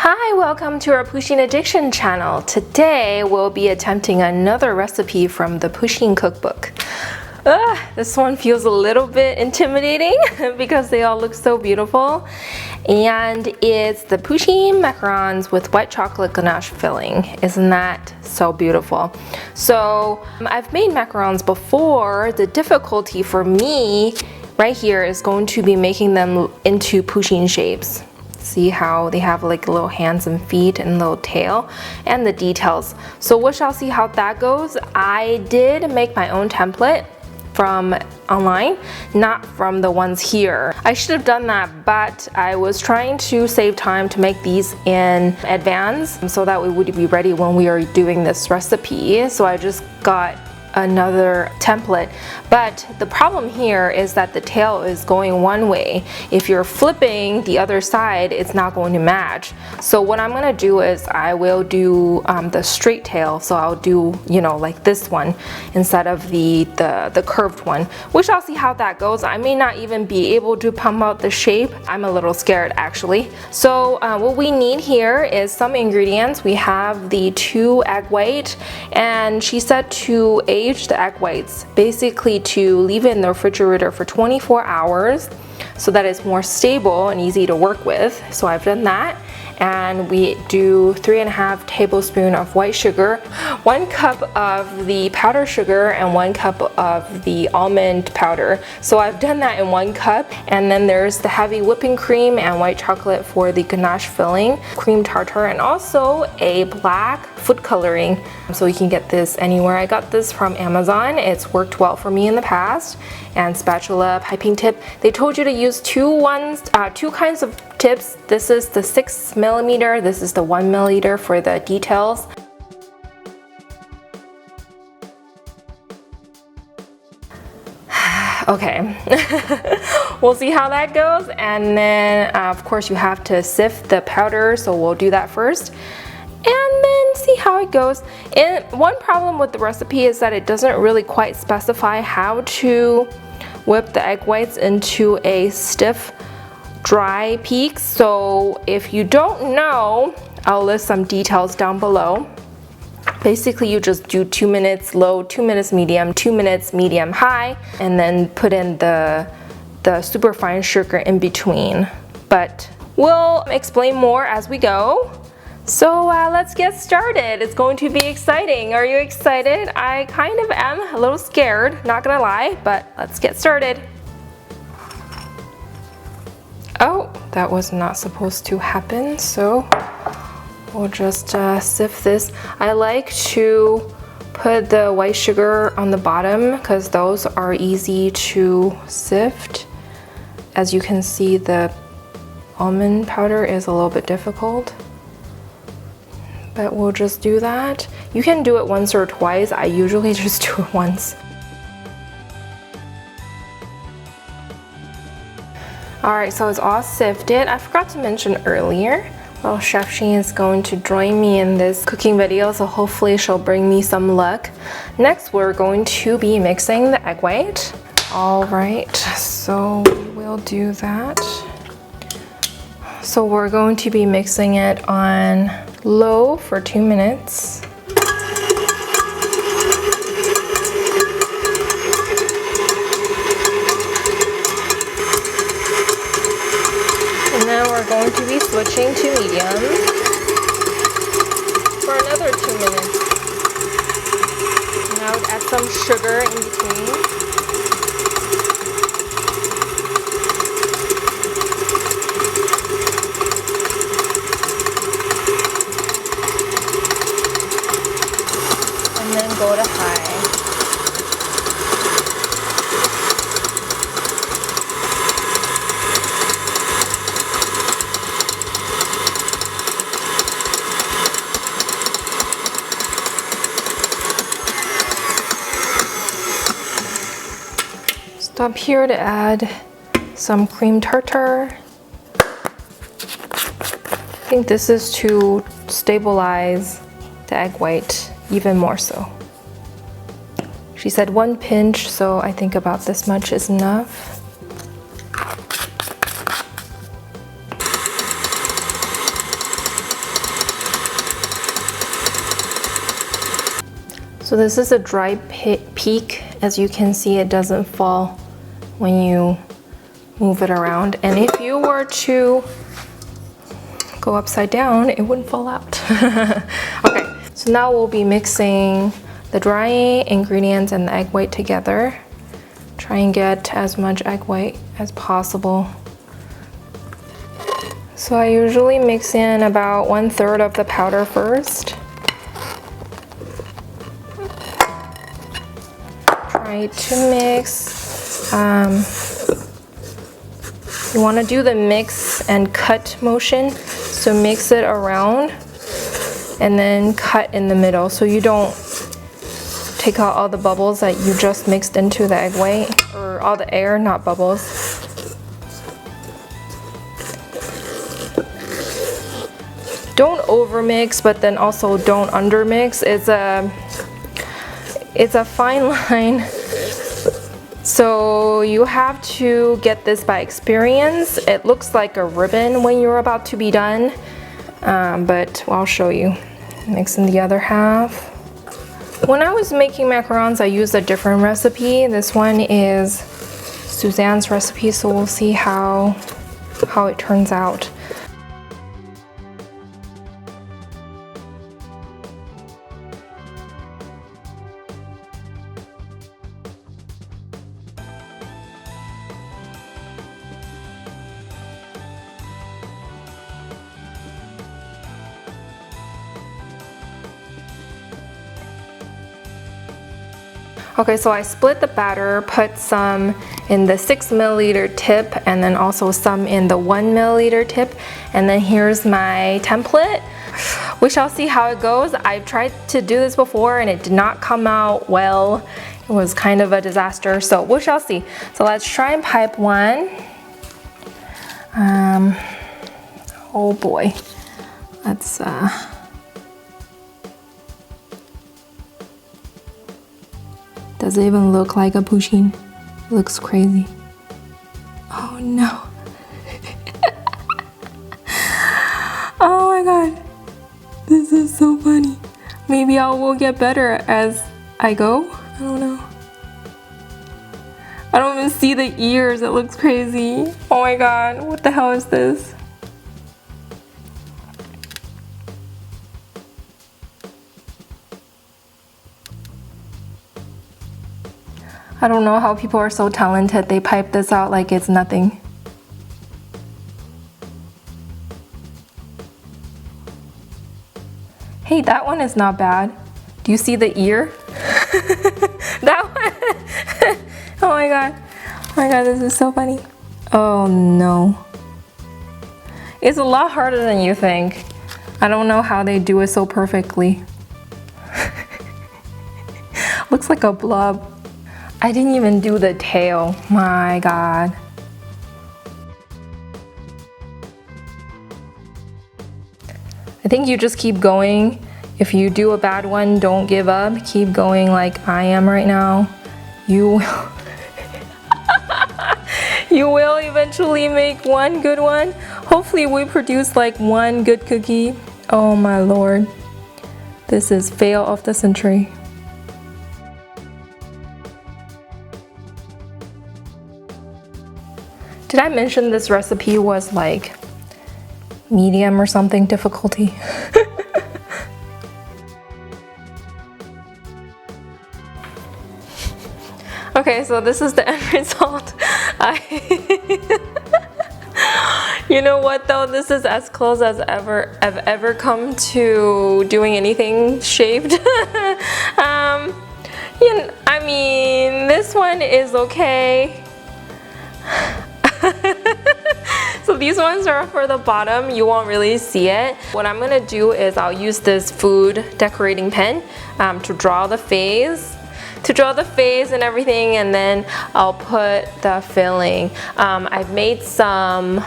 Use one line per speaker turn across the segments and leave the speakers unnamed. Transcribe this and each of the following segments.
Hi, welcome to our Pusheen Addiction Channel. Today we'll be attempting another recipe from the Pusheen Cookbook. This one feels a little bit intimidating because they all look so beautiful. And it's the Pusheen Macarons with white chocolate ganache filling. Isn't that so beautiful? So I've made macarons before. The difficulty for me right here is going to be making them into Pusheen shapes. See how they have like little hands and feet and little tail and the details. So we shall see how that goes. I did make my own template from online, not from the ones here. I should have done that, but I was trying to save time to make these in advance so that we would be ready when we are doing this recipe. So I just got another template, but the problem here is that the tail is going one way. If you're flipping the other side, it's not going to match. So what I'm gonna do is I will do the straight tail. So I'll do, like this one instead of the curved one. We shall see how that goes. I may not even be able to pump out the shape. I'm a little scared actually. So what we need here is some ingredients. We have the 2 egg white, and she said to age the egg whites, basically to leave it in the refrigerator for 24 hours so that it's more stable and easy to work with. So I've done that. And we do 3.5 tablespoons of white sugar, 1 cup of the powdered sugar, and 1 cup of the almond powder. So I've done that in 1 cup. And then there's the heavy whipping cream and white chocolate for the ganache filling, cream tartar, and also a black food coloring. So you can get this anywhere. I got this from Amazon. It's worked well for me in the past. And spatula piping tip. They told you to use two kinds of tips. This is the 6mm, this is the 1mm for the details. Okay, we'll see how that goes. And then of course you have to sift the powder, so we'll do that first. And then see how it goes. And one problem with the recipe is that it doesn't really quite specify how to whip the egg whites into a stiff, dry peak. So if you don't know, I'll list some details down below. Basically you just do 2 minutes low, 2 minutes medium, 2 minutes medium high, and then put in the super fine sugar in between. But we'll explain more as we go. So let's get started. It's going to be exciting. Are you excited? I kind of am a little scared, not gonna lie, but let's get started. Oh, that was not supposed to happen, so we'll just sift this. I like to put the white sugar on the bottom because those are easy to sift. As you can see, the almond powder is a little bit difficult, but we'll just do that. You can do it once or twice. I usually just do it once. Alright, so it's all sifted. I forgot to mention earlier, well, Chef Sheen is going to join me in this cooking video, so hopefully she'll bring me some luck. Next, we're going to be mixing the egg white. Alright, so we'll do that. So we're going to be mixing it on low for 2 minutes. And then we're going to be switching to medium for another 2 minutes. Now add some sugar in between. And then go to high. Stop here to add some cream tartar. I think this is to stabilize the egg white even more so. She said 1 pinch, so I think about this much is enough. So this is a dry peak. As you can see, it doesn't fall when you move it around. And if you were to go upside down, it wouldn't fall out. Okay, so now we'll be mixing the dry ingredients and the egg white together. Try and get as much egg white as possible. So I usually mix in about 1/3 of the powder first. Try to mix. You want to do the mix and cut motion. So mix it around and then cut in the middle so you don't take out all the bubbles that you just mixed into the egg white, or all the air, not bubbles. Don't overmix, but then also don't undermix. It's a fine line. So you have to get this by experience. It looks like a ribbon when you're about to be done, but I'll show you. Mix in the other half. When I was making macarons, I used a different recipe. This one is Suzanne's recipe, so we'll see how it turns out. Okay, so I split the batter, put some in the 6 milliliter tip and then also some in the 1 milliliter tip. And then here's my template. We shall see how it goes. I've tried to do this before and it did not come out well. It was kind of a disaster, so we shall see. So let's try and pipe one. Oh boy, let's does it even look like a Pusheen? Looks crazy. Oh no. Oh my god. This is so funny. Maybe I will get better as I go. I don't know. I don't even see the ears. It looks crazy. Oh my god. What the hell is this? I don't know how people are so talented. They pipe this out like it's nothing. Hey, that one is not bad. Do you see the ear? That one. Oh my god. Oh my god, this is so funny. Oh no. It's a lot harder than you think. I don't know how they do it so perfectly. Looks like a blob. I didn't even do the tail. My god. I think you just keep going. If you do a bad one, don't give up. Keep going like I am right now. You will you will eventually make one good one. Hopefully we produce like one good cookie. Oh my lord. This is fail of the century. Did I mention this recipe was like medium or something difficulty? Okay, so this is the end result. You know what though, this is as close as I've ever come to doing anything shaved. I mean, this one is okay. So these ones are for the bottom, you won't really see it. What I'm gonna do is I'll use this food decorating pen to draw the face. And everything, and then I'll put the filling. I've made some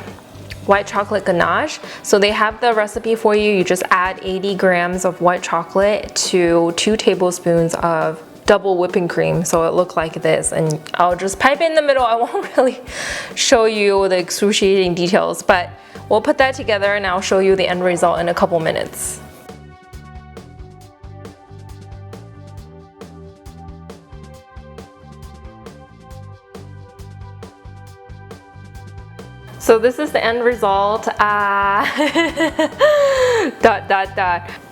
white chocolate ganache. So they have the recipe for you. You just add 80 grams of white chocolate to 2 tablespoons of double whipping cream, so it looked like this, and I'll just pipe in the middle. I won't really show you the excruciating details, but we'll put that together and I'll show you the end result in a couple minutes. So this is the end result.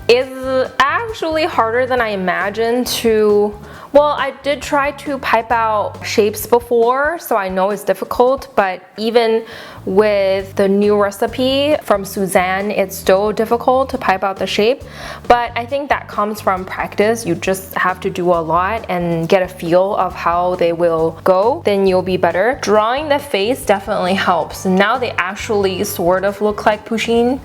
It's actually harder than I imagined to. Well, I did try to pipe out shapes before, so I know it's difficult, but even with the new recipe from Susanne, it's still difficult to pipe out the shape. But I think that comes from practice. You just have to do a lot and get a feel of how they will go, then you'll be better. Drawing the face definitely helps. Now they actually sort of look like Pusheen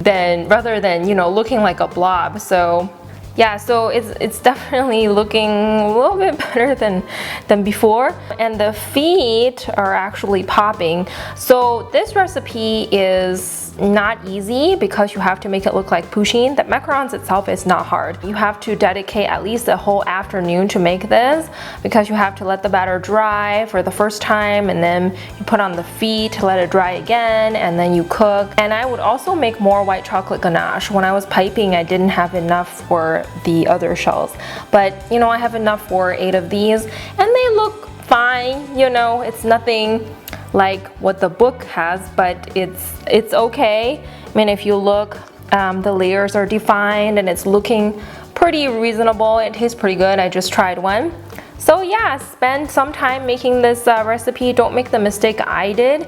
rather than, you know, looking like a blob. So yeah, so it's definitely looking a little bit better than before. And the feet are actually popping. So this recipe is not easy because you have to make it look like Pusheen. The macarons itself is not hard. You have to dedicate at least a whole afternoon to make this because you have to let the batter dry for the first time, and then you put on the feet to let it dry again, and then you cook. And I would also make more white chocolate ganache. When I was piping, I didn't have enough for the other shells, but you know, I have enough for 8 of these, and they look fine. You know, it's nothing like what the book has, but it's okay. I mean, if you look, the layers are defined and it's looking pretty reasonable. It tastes pretty good. I just tried one. So yeah, spend some time making this recipe. Don't make the mistake I did,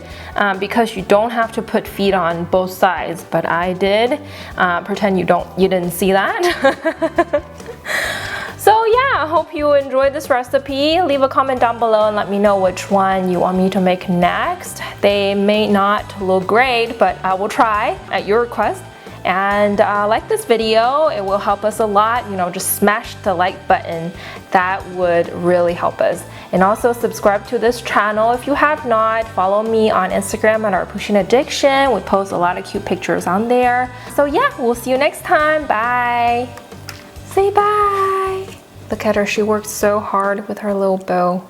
because you don't have to put feet on both sides, but I did. Pretend you didn't see that. So yeah, I hope you enjoyed this recipe. Leave a comment down below and let me know which one you want me to make next. They may not look great, but I will try at your request. And like this video, it will help us a lot. You know, just smash the like button. That would really help us. And also subscribe to this channel if you have not. Follow me on Instagram at Our Pusheen Addiction. We post a lot of cute pictures on there. So yeah, we'll see you next time. Bye. Say bye. Look at her, she worked so hard with her little bow.